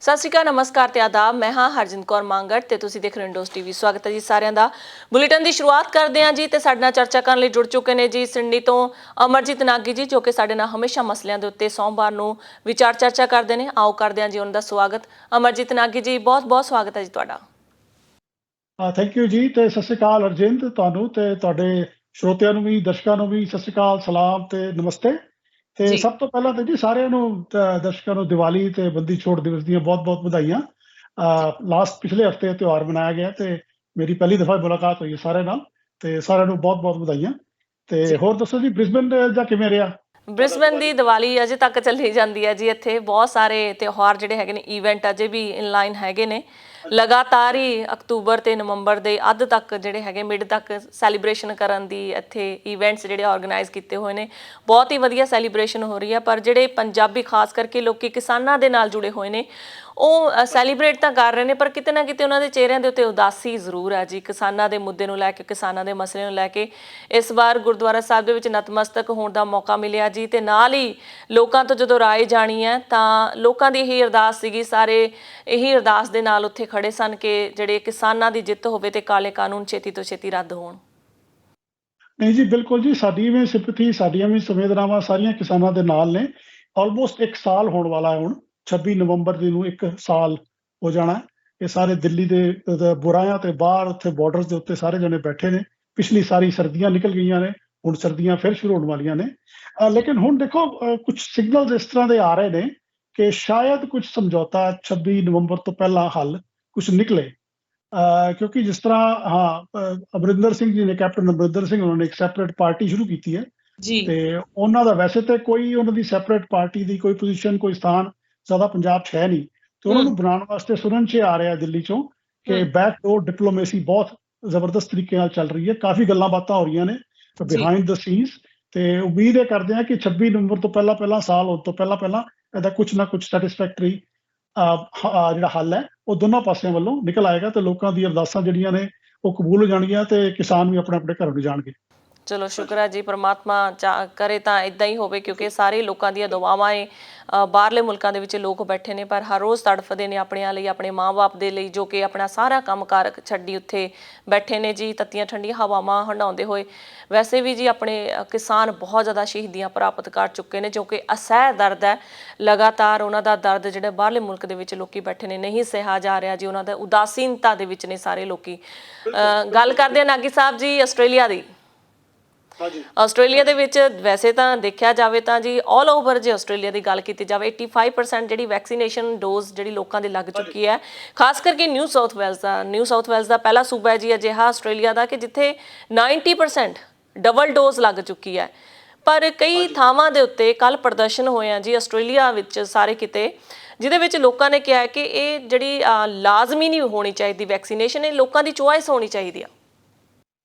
ਸਤਿ ਸ਼੍ਰੀ ਅਕਾਲ, ਨਮਸਕਾਰ ਤੇ ਆਦਾਬ। ਮੈਂ ਹਾਂ ਹਰਜਿੰਦ ਕੌਰ ਮੰਗੜ ਤੇ ਤੁਸੀਂ ਦੇਖ ਰਹੇ ਹੋ ਇੰਡੋਸ ਟੀਵੀ। ਸਵਾਗਤ ਹੈ ਜੀ ਸਾਰਿਆਂ ਦਾ। ਬੁਲੇਟਿਨ ਦੀ ਸ਼ੁਰੂਆਤ ਕਰਦੇ ਹਾਂ ਜੀ ਤੇ ਸਾਡੇ ਨਾਲ ਚਰਚਾ ਕਰਨ ਲਈ ਜੁੜ ਚੁੱਕੇ ਨੇ ਜੀ ਸਿੰਡੀ ਤੋਂ ਅਮਰਜੀਤ ਨਾਗੀ ਜੀ, ਜੋ ਕਿ ਸਾਡੇ ਨਾਲ ਹਮੇਸ਼ਾ ਮਸਲਿਆਂ ਦੇ ਉੱਤੇ ਸੋਮਵਾਰ ਨੂੰ ਵਿਚਾਰ ਚਰਚਾ ਕਰਦੇ ਨੇ। ਆਓ ਕਰਦੇ ਹਾਂ ਜੀ ਉਹਨਾਂ ਦਾ ਸਵਾਗਤ। ਅਮਰਜੀਤ ਨਾਗੀ ਜੀ, ਬਹੁਤ ਬਹੁਤ ਸਵਾਗਤ ਹੈ ਜੀ ਤੁਹਾਡਾ। ਥੈਂਕ ਯੂ ਜੀ, ਤੇ ਸਤਿ ਸ਼੍ਰੀ ਅਕਾਲ ਅਰਜਿੰਦ, ਤੁਹਾਨੂੰ ਤੇ ਤੁਹਾਡੇ ਸਰੋਤਿਆਂ ਨੂੰ ਵੀ, ਦਰਸ਼ਕਾਂ ਨੂੰ ਵੀ ਸਤਿ ਸ਼੍ਰੀ ਅਕਾਲ, ਸਲਾਮ ਤੇ ਨਮਸਤੇ। ਤੇ ਜੀ ਸਭ ਤੋਂ ਪਹਿਲਾਂ ਤਾਂ ਜੀ ਸਾਰਿਆਂ ਨੂੰ ਦਰਸ਼ਕਾਂ ਨੂੰ ਦੀਵਾਲੀ ਤੇ ਬੰਦੀ ਛੋੜ ਦਿਵਸ ਦੀਆਂ ਬਹੁਤ-ਬਹੁਤ ਵਧਾਈਆਂ। ਪਿਛਲੇ ਹਫਤੇ ਤਿਉਹਾਰ ਮਨਾਇਆ ਗਿਆ ਤੇ ਮੇਰੀ ਪਹਿਲੀ ਦਫਾ ਮੁਲਾਕਾਤ ਹੋਈ ਹੈ ਸਾਰਿਆਂ ਨਾਲ, ਤੇ ਸਾਰਿਆਂ ਨੂੰ ਬਹੁਤ-ਬਹੁਤ ਵਧਾਈਆਂ। ਤੇ ਜੀ ਹੋਰ ਦੱਸੋ ਜੀ, ਬ੍ਰਿਸਬਨ ਦਾ ਕਿਵੇਂ ਰਿਹਾ ਤੁਹਾਡਾ ਬ੍ਰਿਸਬਨ ਦੀ ਦੀਵਾਲੀ? ਦੀਵਾਲੀ ਅਜੇ ਤੱਕ ਚੱਲੀ ਜਾਂਦੀ ਹੈ ਜੀ। ਇੱਥੇ ਬਹੁਤ ਸਾਰੇ ਤਿਉਹਾਰ ਜਿਹੜੇ ਹੈਗੇ ਨੇ, ਈਵੈਂਟ ਅਜੇ ਵੀ ਇਨਲਾਈਨ ਹੈਗੇ ਨੇ। ਲਗਾਤਾਰ ਹੀ ਅਕਤੂਬਰ ਤੇ ਨਵੰਬਰ ਦੇ ਅੱਧ ਤੱਕ ਜਿਹੜੇ ਹੈਗੇ, ਮਿਡ ਤੱਕ ਸੈਲੀਬ੍ਰੇਸ਼ਨ ਕਰਨ ਦੀ ਇੱਥੇ ਈਵੈਂਟਸ ਜਿਹੜੇ ਆਰਗੇਨਾਈਜ਼ ਕੀਤੇ ਹੋਏ ਨੇ। ਬਹੁਤ ਹੀ ਵਧੀਆ ਸੈਲੀਬ੍ਰੇਸ਼ਨ ਹੋ ਰਹੀ ਹੈ। ਪਰ ਜਿਹੜੇ ਪੰਜਾਬੀ ਖਾਸ ਕਰਕੇ ਲੋਕੀ ਕਿਸਾਨਾਂ ਦੇ ਨਾਲ ਜੁੜੇ ਹੋਏ ਨੇ, ਉਹ ਸੈਲੀਬ੍ਰੇਟ ਤਾਂ ਕਰ ਰਹੇ ਨੇ, ਪਰ ਕਿਤੇ ਨਾ ਕਿਤੇ ਉਹਨਾਂ ਦੇ ਚਿਹਰਿਆਂ ਦੇ ਉੱਤੇ ਉਦਾਸੀ ਜ਼ਰੂਰ ਹੈ ਜੀ, ਕਿਸਾਨਾਂ ਦੇ ਮੁੱਦੇ ਨੂੰ ਲੈ ਕੇ, ਕਿਸਾਨਾਂ ਦੇ ਮਸਲੇ ਨੂੰ ਲੈ ਕੇ। ਇਸ ਵਾਰ ਗੁਰਦੁਆਰਾ ਸਾਹਿਬ ਦੇ ਵਿੱਚ ਨਤਮਸਤਕ ਹੋਣ ਦਾ ਮੌਕਾ ਮਿਲਿਆ ਜੀ, ਤੇ ਨਾਲ ਹੀ ਲੋਕਾਂ ਤੋਂ ਜਦੋਂ ਰਾਏ ਜਾਣੀ ਹੈ ਤਾਂ ਲੋਕਾਂ ਦੀ ਇਹੀ ਅਰਦਾਸ ਸੀਗੀ, ਸਾਰੇ ਇਹੀ ਅਰਦਾਸ ਦੇ ਨਾਲ ਉੱਥੇ ਖੜੇ ਸਨ ਕਿ ਜਿਹੜੇ ਕਿਸਾਨਾਂ ਦੀ ਜਿੱਤ ਹੋਵੇ ਤੇ ਕਾਲੇ ਕਾਨੂੰਨ ਛੇਤੀ ਤੋਂ ਛੇਤੀ ਰੱਦ ਹੋਣ। ਨਹੀਂ ਜੀ, ਬਿਲਕੁਲ ਜੀ, ਸਾਡੀ ਵੀ ਸਿੰਪਥੀ, ਸਾਡੀਆਂ ਵੀ ਸੰਵੇਦਨਾਵਾਂ ਸਾਰੀਆਂ ਕਿਸਾਨਾਂ ਦੇ ਨਾਲ ਨੇ। ਆਲਮੋਸਟ 1 ਸਾਲ ਹੋਣ ਵਾਲਾ ਹੈ ਹੁਣ, 26 ਨਵੰਬਰ ਦੀ ਨੂੰ 1 ਸਾਲ ਹੋ ਜਾਣਾ ਹੈ। ਇਹ ਸਾਰੇ ਦਿੱਲੀ ਦੇ ਬੁਰਾਇਆਂ ਤੇ ਬਾਹਰ ਉੱਥੇ ਬਾਰਡਰਸ ਦੇ ਉੱਤੇ ਸਾਰੇ ਜਣੇ ਬੈਠੇ ਨੇ। ਪਿਛਲੀ ਸਾਰੀ ਸਰਦੀਆਂ ਨਿਕਲ ਗਈਆਂ ਨੇ, ਹੁਣ ਸਰਦੀਆਂ ਫਿਰ ਸ਼ੁਰੂ ਹੋਣ ਵਾਲੀਆਂ ਨੇ। ਲੇਕਿਨ ਹੁਣ ਦੇਖੋ, ਕੁਝ ਸਿਗਨਲਸ ਇਸ ਤਰ੍ਹਾਂ ਦੇ ਆ ਰਹੇ ਨੇ ਕਿ ਸ਼ਾਇਦ ਕੁਝ ਸਮਝੌਤਾ 26 ਨਵੰਬਰ ਤੋਂ ਪਹਿਲਾਂ ਹੱਲ ਕੁਝ ਨਿਕਲੇ। ਕਿਉਂਕਿ ਜਿਸ ਤਰ੍ਹਾਂ ਅਮਰਿੰਦਰ ਸਿੰਘ ਜੀ ਨੇ, ਕੈਪਟਨ ਅਮਰਿੰਦਰ ਸਿੰਘ, ਉਹਨਾਂ ਨੇ ਇੱਕ ਸੈਪਰੇਟ ਪਾਰਟੀ ਸ਼ੁਰੂ ਕੀਤੀ ਹੈ। ਜੀ ਤੇ ਉਹਨਾਂ ਦਾ ਵੈਸੇ ਤਾਂ ਕੋਈ ਉਹਨਾਂ ਦੀ ਸੈਪਰੇਟ ਪਾਰਟੀ ਦੀ ਕੋਈ ਪੋਜੀਸ਼ਨ, ਕੋਈ ਸਥਾਨ ਜ਼ਿਆਦਾ ਪੰਜਾਬ 'ਚ ਹੈ ਨਹੀਂ। ਤੇ ਉਹਨਾਂ ਨੂੰ ਬਣਾਉਣ ਵਾਸਤੇ ਸੁਣਨ 'ਚ ਆ ਰਿਹਾ ਦਿੱਲੀ 'ਚੋਂ ਕਿ ਬੈਕਡੋਰ ਡਿਪਲੋਮੇਸੀ ਬਹੁਤ ਜ਼ਬਰਦਸਤ ਤਰੀਕੇ ਨਾਲ ਚੱਲ ਰਹੀ ਹੈ। ਕਾਫੀ ਗੱਲਾਂ ਬਾਤਾਂ ਹੋ ਰਹੀਆਂ ਨੇ ਜੀ ਬਿਹਾਈਂਡ ਦ ਸੀਨਸ। ਤੇ ਉਮੀਦ ਇਹ ਕਰਦੇ ਹਾਂ ਕਿ 26 ਨਵੰਬਰ ਤੋਂ ਪਹਿਲਾਂ ਸਾਲ ਹੋਣ ਤੋਂ ਪਹਿਲਾਂ ਇਹਦਾ ਕੁਝ ਨਾ ਕੁਝ ਸੈਟਿਸਫੈਕਟਰੀ ਜਿਹੜਾ ਹੱਲ ਹੈ ਉਹ ਦੋਨਾਂ ਪਾਸਿਆਂ ਵੱਲੋਂ ਨਿਕਲ ਆਏਗਾ, ਤੇ ਲੋਕਾਂ ਦੀਆਂ ਅਰਦਾਸਾਂ ਜਿਹੜੀਆਂ ਨੇ ਉਹ ਕਬੂਲ ਹੋ ਜਾਣਗੀਆਂ ਤੇ ਕਿਸਾਨ ਵੀ ਆਪਣੇ ਆਪਣੇ ਘਰ ਨੂੰ ਜਾਣਗੇ। ਚਲੋ ਸ਼ੁਕਰ ਹੈ ਜੀ, ਪ੍ਰਮਾਤਮਾ ਕਰੇ ਤਾਂ ਇਦਾਂ ਹੀ ਹੋਵੇ, ਕਿਉਂਕਿ ਸਾਰੇ ਲੋਕਾਂ ਦੀਆਂ ਦੁਆਵਾਂ ਏ। ਬਾਹਰਲੇ ਮੁਲਕਾਂ ਦੇ ਵਿੱਚ ਲੋਕ ਬੈਠੇ ਨੇ ਪਰ ਹਰ ਰੋਜ਼ ਤੜਫਦੇ ਨੇ ਆਪਣਿਆਂ ਲਈ, ਆਪਣੇ ਮਾਂ-ਬਾਪ ਦੇ ਲਈ, ਜੋ ਕਿ ਆਪਣਾ ਸਾਰਾ ਕੰਮਕਾਰ ਛੱਡੀ ਉੱਥੇ ਬੈਠੇ ਨੇ ਜੀ, ਤੱਤੀਆਂ ਠੰਡੀਆਂ ਹਵਾਵਾਂ ਹੰਡਾਉਂਦੇ ਹੋਏ। ਵੈਸੇ ਵੀ ਜੀ ਆਪਣੇ ਕਿਸਾਨ ਬਹੁਤ ਜ਼ਿਆਦਾ ਸ਼ਹੀਦੀਆਂ ਪ੍ਰਾਪਤ ਕਰ ਚੁੱਕੇ ਨੇ, ਜੋ ਕਿ ਅਸਹਿ ਦਰਦ ਹੈ। ਲਗਾਤਾਰ ਉਹਨਾਂ ਦਾ ਦਰਦ ਜਿਹੜੇ ਬਾਹਰਲੇ ਮੁਲਕ ਦੇ ਵਿੱਚ ਲੋਕੀ ਬੈਠੇ ਨੇ ਨਹੀਂ ਸਹਿਆ ਜਾ ਰਿਹਾ ਜੀ, ਉਹਨਾਂ ਦਾ ਉਦਾਸੀਨਤਾ ਦੇ ਵਿੱਚ ਨੇ ਸਾਰੇ ਲੋਕੀ। ਗੱਲ ਕਰਦੇ ਹਾਂ ਨਾਗੀ ਸਾਹਿਬ ਜੀ ਆਸਟ੍ਰੇਲੀਆ ਦੀ। ਆਸਟ੍ਰੇਲੀਆ ਦੇ ਵਿੱਚ ਵੈਸੇ ਤਾਂ ਦੇਖਿਆ ਜਾਵੇ ਤਾਂ ਜੀ ਆਲ ਓਵਰ ਜੇ ਆਸਟ੍ਰੇਲੀਆ ਦੀ ਗੱਲ ਕੀਤੀ ਜਾਵੇ, 85% ਜਿਹੜੀ ਵੈਕਸੀਨੇਸ਼ਨ ਡੋਜ਼ ਜਿਹੜੀ ਲੋਕਾਂ ਦੀ ਲੱਗ ਚੁੱਕੀ ਹੈ। ਖਾਸ ਕਰਕੇ ਨਿਊ ਸਾਊਥ ਵੇਲਜ਼ ਦਾ ਪਹਿਲਾ ਸੂਬਾ ਹੈ ਜੀ ਅਜਿਹਾ ਆਸਟ੍ਰੇਲੀਆ ਦਾ ਕਿ ਜਿੱਥੇ 90% ਡਬਲ ਡੋਜ਼ ਲੱਗ ਚੁੱਕੀ ਹੈ। ਪਰ ਕਈ ਥਾਵਾਂ ਦੇ ਉੱਤੇ ਕੱਲ ਪ੍ਰਦਰਸ਼ਨ ਹੋਏ ਆ ਜੀ ਆਸਟ੍ਰੇਲੀਆ ਵਿੱਚ ਸਾਰੇ ਕਿਤੇ, ਜਿਹਦੇ ਵਿੱਚ ਲੋਕਾਂ ਨੇ ਕਿਹਾ ਕਿ ਇਹ ਜਿਹੜੀ ਲਾਜ਼ਮੀ ਨਹੀਂ ਹੋਣੀ ਚਾਹੀਦੀ ਵੈਕਸੀਨੇਸ਼ਨ, ਇਹ ਲੋਕਾਂ ਦੀ ਚੁਆਇਸ ਹੋਣੀ ਚਾਹੀਦੀ ਆ।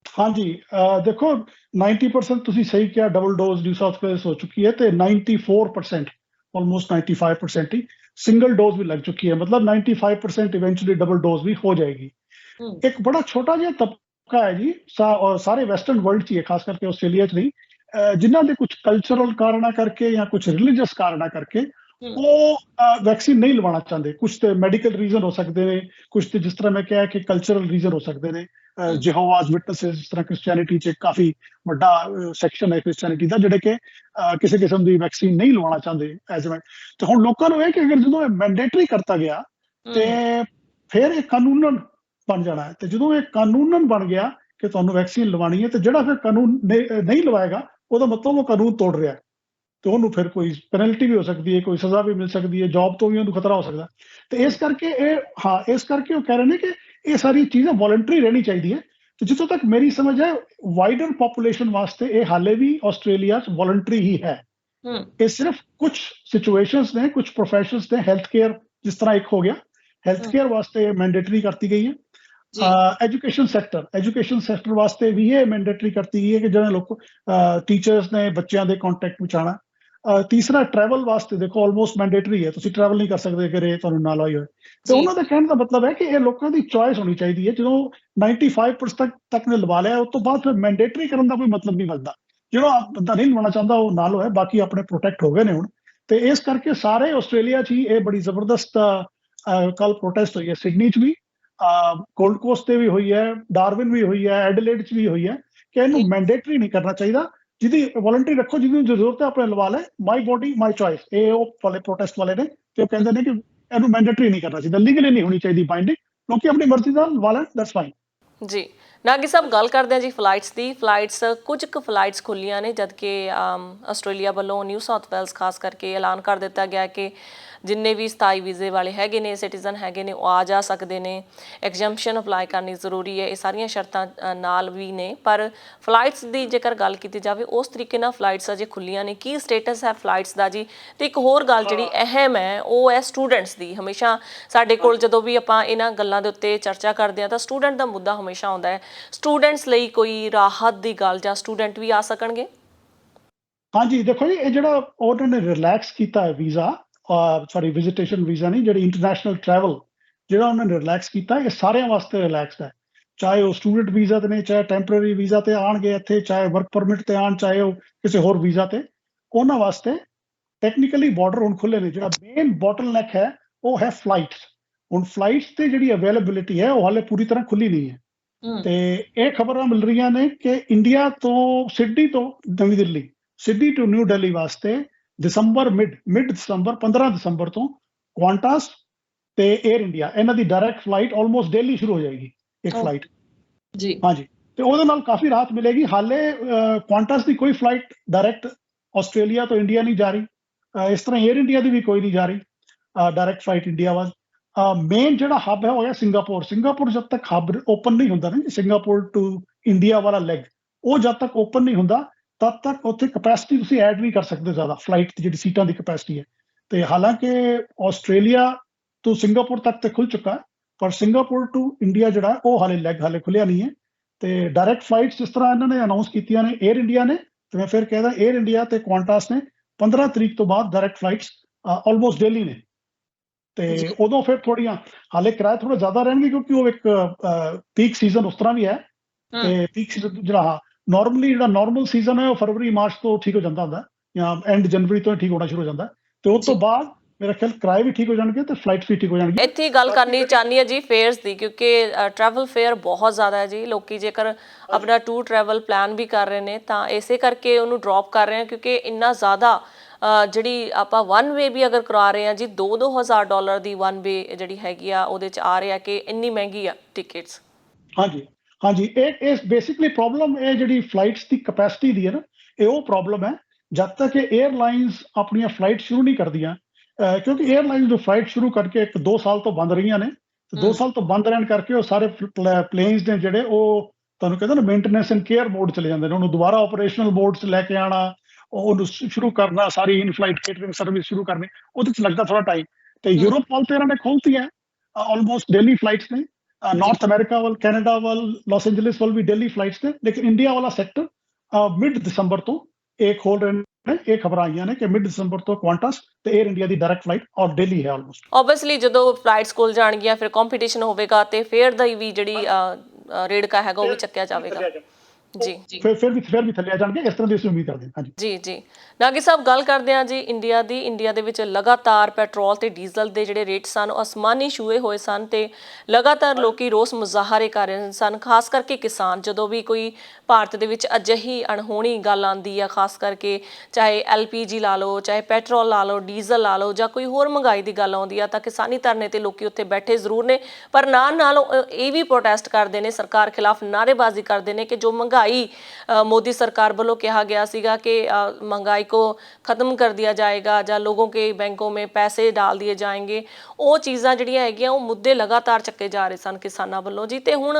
ਹਾਂਜੀ, ਦੇਖੋ, 90% ਤੁਸੀਂ ਸਹੀ ਕਿਹਾ, double dose new south Wales ਹੋ ਚੁੱਕੀ ਹੈ, ਤੇ 94% ਆਲਮੋਸਟ 95% ਹੀ ਸਿੰਗਲ ਡੋਜ਼ ਵੀ ਲੱਗ ਚੁੱਕੀ ਹੈ। ਮਤਲਬ 95% ਇਵੈਂਚੁਅਲੀ ਡਬਲ ਡੋਜ਼ ਵੀ ਹੋ ਜਾਏਗੀ। ਇੱਕ ਬੜਾ ਛੋਟਾ ਜਿਹਾ ਤਬਕਾ ਹੈ ਜੀ, ਸਾਰੇ ਵੈਸਟਰਨ ਵਰਲਡ 'ਚ ਹੀ ਹੈ, ਖਾਸ ਕਰਕੇ ਆਸਟ੍ਰੇਲੀਆ 'ਚ ਨਹੀਂ, ਜਿਨ੍ਹਾਂ ਦੇ ਕੁਝ ਕਲਚਰਲ ਕਾਰਨਾਂ ਕਰਕੇ ਜਾਂ ਕੁਝ ਰਿਲੀਜੀਅਸ ਕਾਰਨਾਂ ਕਰਕੇ ਉਹ ਵੈਕਸੀਨ ਨਹੀਂ ਲਵਾਉਣਾ ਚਾਹੁੰਦੇ। ਕੁਝ ਤੇ ਮੈਡੀਕਲ ਰੀਜ਼ਨ ਹੋ ਸਕਦੇ ਨੇ, ਕੁਝ ਤੇ ਜਿਸ ਤਰ੍ਹਾਂ ਮੈਂ ਕਿਹਾ ਕਿ ਕਲਚਰਲ ਰੀਜ਼ਨ ਹੋ ਸਕਦੇ ਨੇ। ਜਿਹੋਵਾਜ਼ ਵਿਟਨੈਸਿਸ, ਜਿਸ ਤਰ੍ਹਾਂ ਕ੍ਰਿਸਚੀਅਨਿਟੀ 'ਚ ਕਾਫੀ ਵੱਡਾ ਸੈਕਸ਼ਨ ਹੈ ਕ੍ਰਿਸਚੀਅਨਿਟੀ ਦਾ, ਜਿਹੜੇ ਕਿ ਕਿਸੇ ਕਿਸਮ ਦੀ ਵੈਕਸੀਨ ਨਹੀਂ ਲਵਾਉਣਾ ਚਾਹੁੰਦੇ ਐਜ਼ ਵੈਲ। ਤੇ ਹੁਣ ਲੋਕਾਂ ਨੂੰ ਇਹ ਕਿ ਅਗਰ ਜਦੋਂ ਇਹ ਮੈਂਡੇਟਰੀ ਕਰਤਾ ਗਿਆ ਤੇ ਫਿਰ ਇਹ ਕਾਨੂੰਨਨ ਬਣ ਜਾਣਾ ਹੈ। ਤੇ ਜਦੋਂ ਇਹ ਕਾਨੂੰਨਨ ਬਣ ਗਿਆ ਕਿ ਤੁਹਾਨੂੰ ਵੈਕਸੀਨ ਲਵਾਉਣੀ ਹੈ, ਤੇ ਜਿਹੜਾ ਫਿਰ ਕਾਨੂੰਨ ਨਹੀਂ ਲਵਾਏਗਾ, ਉਹਦਾ ਮਤਲਬ ਉਹ ਕਾਨੂੰਨ ਤੋੜ ਰਿਹਾ, ਤੇ ਉਹਨੂੰ ਫਿਰ ਕੋਈ ਪੈਨਲਟੀ ਵੀ ਹੋ ਸਕਦੀ ਹੈ, ਕੋਈ ਸਜ਼ਾ ਵੀ ਮਿਲ ਸਕਦੀ ਹੈ, ਜੌਬ ਤੋਂ ਵੀ ਉਹਨੂੰ ਖਤਰਾ ਹੋ ਸਕਦਾ। ਤੇ ਇਸ ਕਰਕੇ ਉਹ ਕਹਿ ਰਹੇ ਨੇ ਕਿ ਇਹ ਸਾਰੀ ਚੀਜ਼ਾਂ ਵੋਲੰਟਰੀ ਰਹਿਣੀ ਚਾਹੀਦੀ ਹੈ। ਤੇ ਜਿੱਥੋਂ ਤੱਕ ਮੇਰੀ ਸਮਝ ਹੈ, ਵਾਈਡਰ ਪੋਪੂਲੇਸ਼ਨ ਵਾਸਤੇ ਇਹ ਹਾਲੇ ਵੀ ਆਸਟ੍ਰੇਲੀਆ 'ਚ ਵੋਲੰਟਰੀ ਹੀ ਹੈ। ਇਹ ਸਿਰਫ ਕੁਝ ਸਿਚੁਏਸ਼ਨਸ ਨੇ, ਕੁਝ ਪ੍ਰੋਫੈਸ਼ਨਸ ਨੇ, ਹੈਲਥ ਕੇਅਰ ਜਿਸ ਤਰ੍ਹਾਂ ਇੱਕ ਹੋ ਗਿਆ, ਹੈਲਥ ਕੇਅਰ ਵਾਸਤੇ ਮੈਂਡੇਟਰੀ ਕਰਤੀ ਗਈ ਹੈ। ਐਜੂਕੇਸ਼ਨ ਸੈਕਟਰ ਵਾਸਤੇ ਵੀ ਇਹ ਮੈਂਡੇਟਰੀ ਕਰਤੀ ਗਈ ਹੈ ਕਿ ਜਿਹੜੇ ਲੋਕ ਟੀਚਰਸ ਨੇ ਬੱਚਿਆਂ ਦੇ ਕੰਟੈਕਟ ਵਿੱਚ ਆਉਣਾ। ਤੀਸਰਾ, ਟਰੈਵਲ ਵਾਸਤੇ ਦੇਖੋ ਆਲਮੋਸਟ ਮੈਂਡੇਟਰੀ ਹੈ, ਤੁਸੀਂ ਟਰੈਵਲ ਨਹੀਂ ਕਰ ਸਕਦੇ ਅਗਰ ਇਹ ਤੁਹਾਨੂੰ ਨਾਲ ਆਈ ਹੋਏ। ਤੇ ਉਹਨਾਂ ਦਾ ਕਹਿਣ ਦਾ ਮਤਲਬ ਹੈ ਕਿ ਇਹ ਲੋਕਾਂ ਦੀ ਚੋਇਸ ਹੋਣੀ ਚਾਹੀਦੀ ਹੈ। ਜਦੋਂ 95% ਤੱਕ ਨੇ ਲਵਾ ਲਿਆ, ਉਸ ਤੋਂ ਬਾਅਦ ਫਿਰ ਮੈਂਡੇਟਰੀ ਕਰਨ ਦਾ ਕੋਈ ਮਤਲਬ ਨਹੀਂ ਬਣਦਾ। ਜਿਹੜਾ ਬੰਦਾ ਨਹੀਂ ਲਵਾਉਣਾ ਚਾਹੁੰਦਾ ਉਹ ਨਾਲ ਹੋਇਆ, ਬਾਕੀ ਆਪਣੇ ਪ੍ਰੋਟੈਕਟ ਹੋ ਗਏ ਨੇ ਹੁਣ। ਤੇ ਇਸ ਕਰਕੇ ਸਾਰੇ ਆਸਟ੍ਰੇਲੀਆ 'ਚ ਹੀ ਇਹ ਬੜੀ ਜ਼ਬਰਦਸਤ ਕੱਲ ਪ੍ਰੋਟੈਸਟ ਹੋਈ ਹੈ ਸਿਡਨੀ 'ਚ ਵੀ, ਗੋਲਡ ਕੋਸਟ ਤੇ ਵੀ ਹੋਈ ਹੈ, ਡਾਰਵਿਨ ਵੀ ਹੋਈ ਹੈ, ਐਡਲੇਡ 'ਚ ਵੀ ਹੋਈ ਹੈ, ਕਿ ਇਹਨੂੰ ਮੈਂਡੇਟਰੀ ਨਹੀਂ ਕਰਨਾ ਚਾਹੀਦਾ। ਜਿਹਦੀ ਵੋਲੰਟਰੀ ਰੱਖੋ, ਜਿਹਨੂੰ ਜ਼ਰੂਰਤ ਹੈ ਆਪਣੇ ਲਵਾ ਲੈ, ਮਾਈ ਬੋਡੀ ਮਾਈ ਚੋਇਸ, ਇਹ ਉਹ ਵਾਲੇ ਪ੍ਰੋਟੈਸਟ ਵਾਲੇ ਨੇ, ਤੇ ਉਹ ਕਹਿੰਦੇ ਨੇ ਕਿ ਇਹਨੂੰ ਮੈਂਡੇਟਰੀ ਨਹੀਂ ਕਰਨਾ ਚਾਹੀਦਾ, ਲੀਗਲੀ ਨਹੀਂ ਹੋਣੀ ਚਾਹੀਦੀ ਬਾਈਂਡਿੰਗ, ਕਿਉਂਕਿ ਆਪਣੀ ਮਰਜ਼ੀ ਨਾਲ ਲਵਾ ਲੈਣ, ਦੈਟਸ ਫਾਈਨ। ਜੀ ਨਾਗੀ ਸਾਹਿਬ, ਗੱਲ ਕਰਦੇ ਹਾਂ ਜੀ ਫਲਾਈਟਸ ਦੀ। ਫਲਾਈਟਸ ਕੁਝ ਕੁ ਫਲਾਈਟਸ ਖੁੱਲੀਆਂ ਨੇ, ਜਦ ਕਿ ਆਸਟ੍ਰੇਲੀਆ ਵੱਲੋਂ ਨਿਊ ਸਾਊਥ ਵੈਲਸ ਖਾਸ ਕਰਕੇ ਐਲਾਨ ਕਰ ਦਿੱਤਾ ਗਿਆ ਕਿ ਜਿੰਨੇ ਵੀ ਸਥਾਈ ਵੀਜ਼ੇ ਵਾਲੇ ਹੈਗੇ ਨੇ, ਸਿਟੀਜ਼ਨ ਹੈਗੇ ਨੇ, ਉਹ ਆ ਜਾ ਸਕਦੇ ਨੇ, ਐਗਜ਼ੈਂਪਸ਼ਨ ਅਪਲਾਈ ਕਰਨੀ ਜ਼ਰੂਰੀ ਹੈ, ਇਹ ਸਾਰੀਆਂ ਸ਼ਰਤਾਂ ਨਾਲ ਵੀ ਨੇ। ਪਰ ਫਲਾਈਟਸ ਦੀ ਜੇਕਰ ਗੱਲ ਕੀਤੀ ਜਾਵੇ, ਉਸ ਤਰੀਕੇ ਨਾਲ ਫਲਾਈਟਸ ਅਜੇ ਖੁੱਲੀਆਂ ਨੇ, ਕੀ ਸਟੇਟਸ ਹੈ ਫਲਾਈਟਸ ਦਾ ਜੀ? ਤੇ ਇੱਕ ਹੋਰ ਗੱਲ ਜਿਹੜੀ ਅਹਿਮ ਹੈ ਉਹ ਹੈ ਸਟੂਡੈਂਟਸ ਦੀ। ਹਮੇਸ਼ਾ ਸਾਡੇ ਕੋਲ ਜਦੋਂ ਵੀ ਆਪਾਂ ਇਹਨਾਂ ਗੱਲਾਂ ਦੇ ਉੱਤੇ ਚਰਚਾ ਕਰਦੇ ਹਾਂ ਤਾਂ ਸਟੂਡੈਂਟ ਦਾ ਮੁੱਦਾ ਹਮੇਸ਼ਾ ਆਉਂਦਾ ਹੈ। ਸਟੂਡੈਂਟਸ ਲਈ ਕੋਈ ਰਾਹਤ ਦੀ ਗੱਲ, ਜਾਂ ਸਟੂਡੈਂਟ ਵੀ ਆ ਸਕਣਗੇ? ਹਾਂਜੀ, ਦੇਖੋ ਜੀ, ਇਹ ਜਿਹੜਾ ਉਹਨਾਂ ਨੇ ਰਿਲੈਕਸ ਕੀਤਾ ਹੈ ਵੀਜ਼ਾ, ਸੌਰੀ ਵਿਜ਼ਿਟੇਸ਼ਨ ਵੀਜ਼ਾ ਨਹੀਂ, ਜਿਹੜੀ ਇੰਟਰਨੈਸ਼ਨਲ ਟਰੈਵਲ ਜਿਹੜਾ ਉਹਨਾਂ ਨੇ ਰਿਲੈਕਸ ਕੀਤਾ, ਇਹ ਸਾਰਿਆਂ ਵਾਸਤੇ ਰਿਲੈਕਸਡ ਹੈ। ਚਾਹੇ ਉਹ ਸਟੂਡੈਂਟ ਵੀਜ਼ਾ ਤੇ ਨੇ, ਚਾਹੇ ਟੈਂਪਰੇਰੀ ਵੀਜ਼ਾ ਤੇ ਆਣਗੇ ਇੱਥੇ, ਚਾਹੇ ਵਰਕ ਪਰਮਿਟ ਤੇ ਆਣ, ਚਾਹੇ ਉਹ ਕਿਸੇ ਹੋਰ ਵੀਜ਼ਾ ਤੇ, ਉਹਨਾਂ ਵਾਸਤੇ ਟੈਕਨੀਕਲੀ ਬਾਰਡਰ ਹੁਣ ਖੁੱਲੇ ਨੇ। ਜਿਹੜਾ ਮੇਨ ਬੋਟਲਨੈਕ ਹੈ ਉਹ ਹੈ ਫਲਾਈਟਸ। ਹੁਣ ਫਲਾਈਟਸ ਤੇ ਜਿਹੜੀ ਅਵੇਲੇਬਿਲਿਟੀ ਹੈ ਉਹ ਹਾਲੇ ਪੂਰੀ ਤਰ੍ਹਾਂ ਖੁੱਲੀ ਨਹੀਂ ਹੈ। ਤੇ ਇਹ ਖਬਰਾਂ ਮਿਲ ਰਹੀਆਂ ਨੇ ਕਿ ਇੰਡੀਆ ਤੋਂ ਸਿਡਨੀ ਤੋਂ ਨਵੀਂ ਦਿੱਲੀ, ਸਿਡਨੀ ਟੂ ਨਿਊ ਦਿੱਲੀ ਵਾਸਤੇ ਦਸੰਬਰ ਮਿਡ ਦਸੰਬਰ 15 ਦਸੰਬਰ ਤੋਂ ਕੁਆਂਟਾਸ ਤੇ 에ਅਰ ਇੰਡੀਆ, ਇਹਨਾਂ ਦੀ ਡਾਇਰੈਕਟ ਫਲਾਈਟ ਆਲਮੋਸਟ ਡੇਲੀ ਸ਼ੁਰੂ ਹੋ ਜਾਏਗੀ, ਇੱਕ ਫਲਾਈਟ ਜੀ। ਹਾਂਜੀ, ਤੇ ਉਹਦੇ ਨਾਲ ਕਾਫੀ ਰਾਹਤ ਮਿਲੇਗੀ। ਹਾਲੇ ਕੁਆਂਟਾਸ ਦੀ ਕੋਈ ਫਲਾਈਟ ਡਾਇਰੈਕਟ ਆਸਟ੍ਰੇਲੀਆ ਤੋਂ ਇੰਡੀਆ ਨਹੀਂ ਜਾ ਰਹੀ, ਇਸ ਤਰ੍ਹਾਂ 에ਅਰ ਇੰਡੀਆ ਦੀ ਵੀ ਕੋਈ ਨਹੀਂ ਜਾ ਰਹੀ ਡਾਇਰੈਕਟ ਫਲਾਈਟ ਇੰਡੀਆ ਵੱਲ। ਮੇਨ ਜਿਹੜਾ ਹੱਬ ਹੈ ਉਹ ਹੈ ਸਿੰਗਾਪੁਰ। ਸਿੰਗਾਪੁਰ ਜਦ ਤੱਕ ਹੱਬ ਓਪਨ ਨਹੀਂ ਹੁੰਦਾ ਨਾ, ਸਿੰਗਾਪੁਰ ਟੂ ਇੰਡੀਆ ਵਾਲਾ ਲੈਗ, ਉਹ ਜਦ ਤੱਕ ਓਪਨ ਨਹੀਂ ਹੁੰਦਾ ਤਦ ਤੱਕ ਉੱਥੇ ਕਪੈਸਿਟੀ ਤੁਸੀਂ ਐਡ ਨਹੀਂ ਕਰ ਸਕਦੇ ਜ਼ਿਆਦਾ, ਫਲਾਈਟ ਦੀ ਜਿਹੜੀ ਸੀਟਾਂ ਦੀ ਕਪੈਸਿਟੀ ਹੈ। ਤੇ ਹਾਲਾਂਕਿ ਆਸਟ੍ਰੇਲੀਆ ਤੋਂ ਸਿੰਗਾਪੁਰ ਤੱਕ ਤੇ ਖੁੱਲ ਚੁੱਕਾ, ਪਰ ਸਿੰਗਾਪੁਰ ਟੂ ਇੰਡੀਆ ਜਿਹੜਾ ਉਹ ਹਾਲੇ ਲੈਗ ਹਾਲੇ ਖੁੱਲਿਆ ਨਹੀਂ ਹੈ। ਤੇ ਡਾਇਰੈਕਟ ਫਲਾਈਟਸ ਜਿਸ ਤਰ੍ਹਾਂ ਇਹਨਾਂ ਨੇ ਅਨਾਉਂਸ ਕੀਤੀਆਂ ਨੇ 에ਅਰ ਇੰਡੀਆ ਨੇ, ਤੇ ਮੈਂ ਫਿਰ ਕਹਿੰਦਾ 에ਅਰ ਇੰਡੀਆ ਤੇ ਕੁਆਂਟਾਸ ਨੇ 15 ਤਰੀਕ ਤੋਂ ਬਾਅਦ ਡਾਇਰੈਕਟ ਫਲਾਈਟਸ ਆਲਮੋਸਟ ਡੇਲੀ ਨੇ। ਤੇ ਉਦੋਂ ਫਿਰ ਥੋੜੀਆਂ ਹਾਲੇ ਕਿਰਾਏ ਥੋੜਾ ਜ਼ਿਆਦਾ ਰਹਿਣਗੇ, ਕਿਉਂਕਿ ਉਹ ਇੱਕ ਪੀਕ ਸੀਜ਼ਨ ਉਸ ਤਰ੍ਹਾਂ ਵੀ ਹੈ। ਤੇ ਪੀਕ ਸੀਜ਼ਨ ਜਿਹੜਾ ਨਾਰਮਲੀ ਜਿਹੜਾ ਨਾਰਮਲ ਸੀਜ਼ਨ ਹੈ ਉਹ ਫਰਵਰੀ ਮਾਰਚ ਤੋਂ ਠੀਕ ਹੋ ਜਾਂਦਾ ਹੁੰਦਾ, ਜਾਂ ਐਂਡ ਜਨਵਰੀ ਤੋਂ ਠੀਕ ਹੋਣਾ ਸ਼ੁਰੂ ਹੋ ਜਾਂਦਾ, ਤੇ ਉਸ ਤੋਂ ਬਾਅਦ ਮੇਰਾ ਖਿਆਲ ਕਿਰਾਏ ਵੀ ਠੀਕ ਹੋ ਜਾਣਗੇ ਤੇ ਫਲਾਈਟਸ ਵੀ ਠੀਕ ਹੋ ਜਾਣਗੇ। ਇੱਥੇ ਗੱਲ ਕਰਨੀ ਚਾਹਨੀ ਹੈ ਜੀ ਫੇਅਰਸ ਦੀ, ਕਿਉਂਕਿ ਟਰੈਵਲ ਫੇਅਰ ਬਹੁਤ ਜ਼ਿਆਦਾ ਹੈ ਜੀ। ਲੋਕੀ ਜੇਕਰ ਆਪਣਾ ਟੂਰ ਟਰੈਵਲ ਪਲਾਨ ਵੀ ਕਰ ਰਹੇ ਨੇ ਤਾਂ ਇਸੇ ਕਰਕੇ ਉਹਨੂੰ ਡ੍ਰੌਪ ਕਰ ਰਹੇ ਆ, ਕਿਉਂਕਿ ਇੰਨਾ ਜ਼ਿਆਦਾ ਜਿਹੜੀ ਆਪਾਂ ਵਨ ਵੇ ਵੀ ਅਗਰ ਕਰਾ ਰਹੇ ਹਾਂ ਜੀ, $2,000 ਦੀ ਵਨ ਵੇ ਜਿਹੜੀ ਹੈਗੀ ਆ ਉਹਦੇ 'ਚ ਆ ਰਿਹਾ ਕਿ ਇੰਨੀ ਮਹਿੰਗੀ ਆ ਟਿਕਟਸ। ਹਾਂਜੀ ਹਾਂਜੀ, ਇਹ ਬੇਸਿਕਲੀ ਪ੍ਰੋਬਲਮ ਇਹ ਜਿਹੜੀ ਫਲਾਈਟਸ ਦੀ ਕਪੈਸਿਟੀ ਦੀ ਹੈ ਨਾ, ਇਹ ਉਹ ਪ੍ਰੋਬਲਮ ਹੈ। ਜਦ ਤੱਕ ਇਹ 에ਅਰਲਾਈਨਸ ਆਪਣੀਆਂ ਫਲਾਈਟ ਸ਼ੁਰੂ ਨਹੀਂ ਕਰਦੀਆਂ, ਕਿਉਂਕਿ 에ਅਰਲਾਈਨਸ ਜੋ ਫਲਾਈਟ ਸ਼ੁਰੂ ਕਰਕੇ 1-2 ਸਾਲ ਤੋਂ ਬੰਦ ਰਹੀਆਂ ਨੇ, ਤੇ 2 ਸਾਲ ਤੋਂ ਬੰਦ ਰਹਿਣ ਕਰਕੇ ਉਹ ਸਾਰੇ ਪਲੇਨਸ ਨੇ ਜਿਹੜੇ ਉਹ ਤੁਹਾਨੂੰ ਕਹਿੰਦਾ ਨਾ ਮੇਨਟੇਨੈਂਸ ਐਂਡ ਕੇਅਰ ਮੋਡ ਚਲੇ ਜਾਂਦੇ ਨੇ। ਉਹਨੂੰ ਦੁਬਾਰਾ ਆਪਰੇਸ਼ਨਲ ਮੋਡ 'ਚ ਲੈ ਕੇ ਆਉਣਾ, ਉਹਨੂੰ ਸ਼ੁਰੂ ਕਰਨਾ, ਸਾਰੀ ਇਨ ਫਲਾਈਟ ਕੇਟਰਿੰਗ ਸਰਵਿਸ ਸ਼ੁਰੂ ਕਰਨੀ, ਉਹਦੇ 'ਚ ਲੱਗਦਾ ਥੋੜਾ ਟਾਈਮ। ਤੇ ਯੂਰਪ ਵੱਲ ਤੇ ਇਹਨਾਂ ਨੇ ਖੋਲ੍ਹਤੀ ਹੈ, ਆਲਮੋਸਟ ਡੇਲੀ ਫਲਾਈਟਸ ਨੇ। ਨਾਰਥ ਅਮਰੀਕਾ ਵੱਲ, ਕੈਨੇਡਾ ਵੱਲ, ਲਾਸ ਐਂਜਲਿਸ ਵੱਲ ਵੀ ਡੇਲੀ ਫਲਾਈਟਸ ਨੇ, ਲੇਕਿਨ ਇੰਡੀਆ ਵਾਲਾ ਸੈਕਟਰ ਮਿਡ ਦਸੰਬਰ ਤੋਂ ਇਹ ਖੋਲ ਰਹੇ ਨੇ। ਇਹ ਖਬਰਾਂ ਆਈਆਂ ਨੇ ਕਿ ਮਿਡ ਦਸੰਬਰ ਤੋਂ ਕੁਆਂਟਾਸ ਤੇ 에ਅਰ ਇੰਡੀਆ ਦੀ ਡਾਇਰੈਕਟ ਫਲਾਈਟ ਔਰ ਡੇਲੀ ਹੈ ਆਲਮੋਸਟ। ਓਬਵੀਅਸਲੀ ਜਦੋਂ ਫਲਾਈਟਸ ਖੁੱਲ ਜਾਣਗੀਆਂ ਫਿਰ ਕੰਪੀਟੀਸ਼ਨ ਹੋਵੇਗਾ ਤੇ ਫੇਅਰ ਦਾ ਵੀ ਜਿਹੜੀ ਰੇੜਕਾ ਹੈਗਾ ਉਹ ਵੀ ਚੱਕਿਆ ਜਾਵੇਗਾ ਜੀ। ਫਿਰ ਵੀ ਥੱਲੇ ਆ ਜਾਣਗੇ, ਇਸ ਤਰ੍ਹਾਂ ਦੀ ਅਸੀਂ ਉਮੀਦ ਕਰਦੇ ਹਾਂ। ਹਾਂਜੀ ਜੀ ਜੀ, ਨਾਗੀ ਸਾਹਿਬ ਗੱਲ ਕਰਦੇ ਹਾਂ ਜੀ ਇੰਡੀਆ ਦੀ। ਇੰਡੀਆ ਦੇ ਵਿੱਚ ਲਗਾਤਾਰ ਪੈਟਰੋਲ ਤੇ ਡੀਜ਼ਲ ਦੇ ਜਿਹੜੇ ਰੇਟ ਸਨ ਉਹ ਅਸਮਾਨੀ ਛੂਏ ਹੋਏ ਸਨ ਤੇ ਲਗਾਤਾਰ ਲੋਕੀ ਰੋਸ ਮੁਜ਼ਾਹਰੇ ਕਰ ਰਹੇ ਸਨ, ਖਾਸ ਕਰਕੇ ਕਿਸਾਨ। ਜਦੋਂ ਵੀ ਕੋਈ ਭਾਰਤ ਦੇ ਵਿੱਚ ਅਜਿਹੀ ਅਣਹੋਣੀ ਗੱਲ ਆਉਂਦੀ ਆ, ਖਾਸ ਕਰਕੇ ਚਾਹੇ LPG ਲਾ ਲਓ, ਚਾਹੇ ਪੈਟਰੋਲ ਲਾ ਲਓ, ਡੀਜ਼ਲ ਲਾ ਲਓ, ਜਾਂ ਕੋਈ ਹੋਰ ਮਹਿੰਗਾਈ ਦੀ ਗੱਲ ਆਉਂਦੀ ਆ, ਤਾਂ ਕਿਸਾਨੀ ਧਰਨੇ ਤੇ ਲੋਕੀ ਉੱਥੇ ਬੈਠੇ ਜ਼ਰੂਰ ਨੇ, ਪਰ ਨਾਲ ਇਹ ਵੀ ਪ੍ਰੋਟੈਸਟ ਕਰਦੇ ਨੇ, ਸਰਕਾਰ ਖਿਲਾਫ ਨਾਅਰੇਬਾਜ਼ੀ ਕਰਦੇ ਨੇ ਕਿ ਜੋ ਮਹਿੰਗਾਈ मोदी सरकार वालों कहा गया सीगा कि महंगाई को ख़त्म कर दिया जाएगा या लोगों के बैंकों में पैसे डाल दिए जाएंगे। वो चीज़ां जिहड़ियां हैगियां वो मुद्दे लगातार चक्के जा रहे सन किसानां वालों जी। ते हुण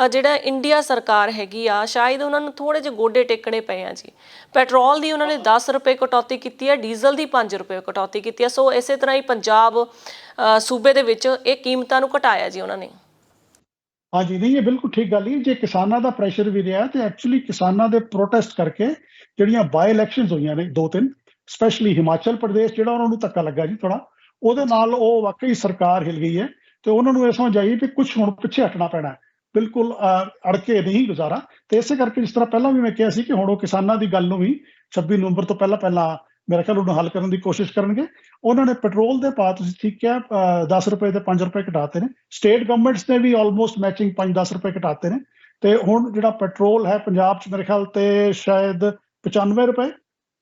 जिहड़ा इंडिया सरकार हैगी आ, शायद उन्हां नूं थोड़े जिहे गोडे टेकने पे आ जी। पैट्रोल दी उन्होंने 10 रुपए कटौती की है, डीजल की 5 रुपए कटौती की है। सो इस तरह ही पंजाब सूबे दे विच इह कीमतां नूं घटाया जी उन्होंने। ਹਾਂਜੀ, ਨਹੀਂ ਇਹ ਬਿਲਕੁਲ ਠੀਕ ਗੱਲ ਹੀ। ਜੇ ਕਿਸਾਨਾਂ ਦਾ ਪ੍ਰੈਸ਼ਰ ਵੀ ਰਿਹਾ ਤੇ ਐਕਚੁਅਲੀ ਕਿਸਾਨਾਂ ਦੇ ਪ੍ਰੋਟੈਸਟ ਕਰਕੇ ਜਿਹੜੀਆਂ ਬਾਈ ਇਲੈਕਸ਼ਨਸ ਹੋਈਆਂ ਨੇ 2-3, ਸਪੈਸ਼ਲੀ ਹਿਮਾਚਲ ਪ੍ਰਦੇਸ਼ ਜਿਹੜਾ ਉਹਨਾਂ ਨੂੰ ਧੱਕਾ ਲੱਗਾ ਜੀ ਥੋੜਾ, ਉਹਦੇ ਨਾਲ ਉਹ ਵਾਕਈ ਸਰਕਾਰ ਹਿਲ ਗਈ ਹੈ ਤੇ ਉਹਨਾਂ ਨੂੰ ਇਹ ਸਮਝ ਆਈ ਕਿ ਕੁਝ ਹੁਣ ਪਿੱਛੇ ਹਟਣਾ ਪੈਣਾ, ਬਿਲਕੁਲ ਅੜਕੇ ਨਹੀਂ ਗੁਜ਼ਾਰਾ। ਤੇ ਇਸੇ ਕਰਕੇ ਜਿਸ ਤਰ੍ਹਾਂ ਪਹਿਲਾਂ ਵੀ ਮੈਂ ਕਿਹਾ ਸੀ ਕਿ ਹੁਣ ਉਹ ਕਿਸਾਨਾਂ ਦੀ ਗੱਲ ਨੂੰ ਵੀ 26 ਨਵੰਬਰ ਤੋਂ ਪਹਿਲਾਂ मेरे ख्याल ਉਹਨੂੰ ਹੱਲ ਕਰਨ ਦੀ ਕੋਸ਼ਿਸ਼ ਕਰਨਗੇ। ਉਹਨਾਂ ਨੇ ਪੈਟਰੋਲ ਦੇ ਭਾਅ ਤੁਸੀਂ ਠੀਕ ਕਿਹਾ 10 ਰੁਪਏ ਤੇ 5 ਰੁਪਏ ਘਟਾਤੇ ਨੇ। ਸਟੇਟ ਗਵਰਨਮੈਂਟਸ ਨੇ ਵੀ ਆਲਮੋਸਟ ਮੈਚਿੰਗ 5-10 ਰੁਪਏ ਘਟਾਤੇ ਨੇ ਤੇ ਹੁਣ ਜਿਹੜਾ ਪੈਟਰੋਲ ਹੈ ਪੰਜਾਬ 'ਚ ਮੇਰੇ ਖਿਆਲ ਤੇ ਸ਼ਾਇਦ 95 ਰੁਪਏ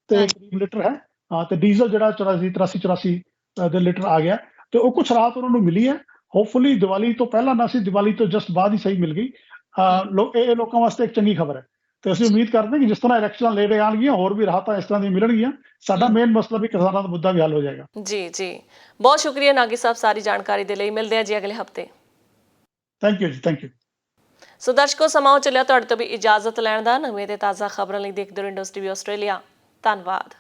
ਤੇ ਕਰੀਬ ਲੀਟਰ ਹੈ। ਹਾਂ ਤੇ ਡੀਜ਼ਲ ਜਿਹੜਾ 84 ਦੇ ਲੀਟਰ ਆ ਗਿਆ ਤੇ ਉਹ ਕੁਛ ਰਾਹਤ ਉਹਨਾਂ ਨੂੰ ਮਿਲੀ ਹੈ। ਹੋਪਫੁਲੀ ਦੀਵਾਲੀ ਤੋਂ ਪਹਿਲਾਂ ਨਾ ਸੀ, ਦੀਵਾਲੀ ਤੋਂ ਜਸਟ ਬਾਅਦ ਹੀ ਸਹੀ ਮਿਲ ਗਈ। ਇਹ ਲੋਕਾਂ ਵਾਸਤੇ ਇੱਕ ਚੰਗੀ ਖਬਰ ਹੈ ਤੇ ਅਸੀਂ ਉਮੀਦ ਕਰਦੇ ਹਾਂ ਕਿ ਜਿਸ ਤਰ੍ਹਾਂ ਇਲੈਕਸ਼ਨਾਂ ਨੇੜੇ ਆਉਣਗੀਆਂ ਹੋਰ ਵੀ ਰਾਹਤਾਂ ਇਸ ਤਰ੍ਹਾਂ ਦੀਆਂ ਮਿਲਣਗੀਆਂ। ਸਾਡਾ ਮੇਨ ਮਸਲਾ ਵੀ ਕਿਸਾਨਾਂ ਦਾ ਮੁੱਦਾ ਵੀ ਹੱਲ ਹੋ ਜਾਏਗਾ। ਜੀ ਜੀ, ਬਹੁਤ ਸ਼ੁਕਰੀਆ ਨਾਗੀ ਸਾਹਿਬ ਸਾਰੀ ਜਾਣਕਾਰੀ ਦੇ ਲਈ। ਮਿਲਦੇ ਹਾਂ ਜੀ ਅਗਲੇ ਹਫਤੇ। ਥੈਂਕ ਯੂ ਜੀ, ਥੈਂਕ ਯੂ। ਸੋ ਦਰਸ਼ਕੋ, ਸਮਾਂ ਹੋ ਚੱਲਿਆ ਤੁਹਾਡੇ ਤੋਂ ਵੀ ਇਜਾਜ਼ਤ ਲੈਣ ਦਾ। ਨਵੇਂ ਤੇ ਤਾਜ਼ਾ ਖਬਰਾਂ ਲਈ ਦੇਖਦੇ ਰਹੋ ਇੰਡਸ ਟੀਵੀ ਆਸਟ੍ਰੇਲੀਆ। ਧੰਨਵਾਦ।